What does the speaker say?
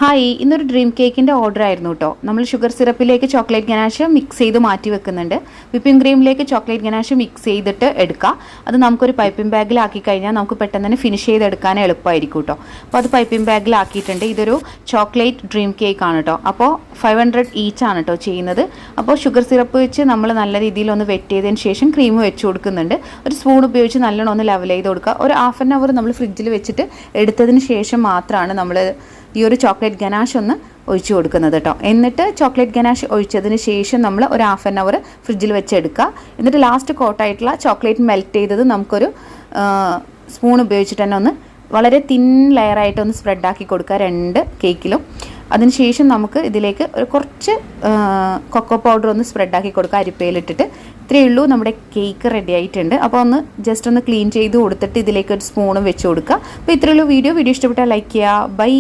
Hi, ഇന്നൊരു dream കേക്കിൻ്റെ order ആയിരുന്നു കേട്ടോ. നമ്മൾ ഷുഗർ സിറപ്പിലേക്ക് ചോക്ലേറ്റ് ഗനാഷ് മിക്സ് ചെയ്ത് മാറ്റി വെക്കുന്നുണ്ട്. വിപ്പിംഗ് ക്രീമിലേക്ക് ചോക്ലേറ്റ് ഗനാഷ് മിക്സ് ചെയ്തിട്ട് എടുക്കാം. അത് നമുക്കൊരു പൈപ്പിംഗ് ബാഗിലാക്കി കഴിഞ്ഞാൽ നമുക്ക് പെട്ടെന്ന് തന്നെ ഫിനിഷ് ചെയ്തെടുക്കാൻ എളുപ്പമായിരിക്കും കേട്ടോ. അപ്പോൾ അത് പൈപ്പിംഗ് ബാഗിലാക്കിയിട്ടുണ്ട്. ഇതൊരു ചോക്ലേറ്റ് ഡ്രീം കേക്ക് ആണ് കേട്ടോ. അപ്പോൾ 500 ഈച്ച് ആണ് കേട്ടോ ചെയ്യുന്നത്. അപ്പോൾ ഷുഗർ സിറപ്പ് വെച്ച് നമ്മൾ നല്ല രീതിയിൽ ഒന്ന് വെറ്റ് ചെയ്തതിന് ശേഷം ക്രീം വെച്ച് കൊടുക്കുന്നുണ്ട്. ഒരു സ്പൂൺ ഉപയോഗിച്ച് നല്ലോണം ഒന്ന് ലെവൽ ചെയ്ത് കൊടുക്കുക. ഒരു ഹാഫ് ആൻ അവർ നമ്മൾ ഫ്രിഡ്ജിൽ വെച്ചിട്ട് എടുത്തതിന് ശേഷം മാത്രമാണ് നമ്മൾ ഈ ഒരു ചോക്ലേറ്റ് ഗനാഷ് ഒന്ന് ഒഴിച്ചു കൊടുക്കുന്നത് കേട്ടോ. എന്നിട്ട് ചോക്ലേറ്റ് ഗനാഷ് ഒഴിച്ചതിന് ശേഷം നമ്മൾ ഒരു ഹാഫ് ആൻ അവർ ഫ്രിഡ്ജിൽ വെച്ചെടുക്കുക. എന്നിട്ട് ലാസ്റ്റ് കോട്ടായിട്ടുള്ള ചോക്ലേറ്റ് മെൽറ്റ് ചെയ്തത് നമുക്കൊരു സ്പൂൺ ഉപയോഗിച്ചിട്ട് തന്നെ ഒന്ന് വളരെ തിൻ ലെയറായിട്ടൊന്ന് സ്പ്രെഡാക്കി കൊടുക്കുക രണ്ട് കേക്കിലും. അതിനുശേഷം നമുക്ക് ഇതിലേക്ക് ഒരു കുറച്ച് കൊക്കോ പൗഡർ ഒന്ന് സ്പ്രെഡാക്കി കൊടുക്കുക അരിപ്പയിലിട്ടിട്ട്. ഇത്രയേ ഉള്ളൂ, നമ്മുടെ കേക്ക് റെഡി ആയിട്ടുണ്ട്. അപ്പോൾ ഒന്ന് ജസ്റ്റ് ഒന്ന് ക്ലീൻ ചെയ്ത് കൊടുത്തിട്ട് ഇതിലേക്ക് ഒരു സ്പൂണും വെച്ച് കൊടുക്കുക. അപ്പോൾ ഇത്രയേ ഉള്ളൂ വീഡിയോ ഇഷ്ടപ്പെട്ടാൽ ലൈക്ക് ചെയ്യുക. ബൈ.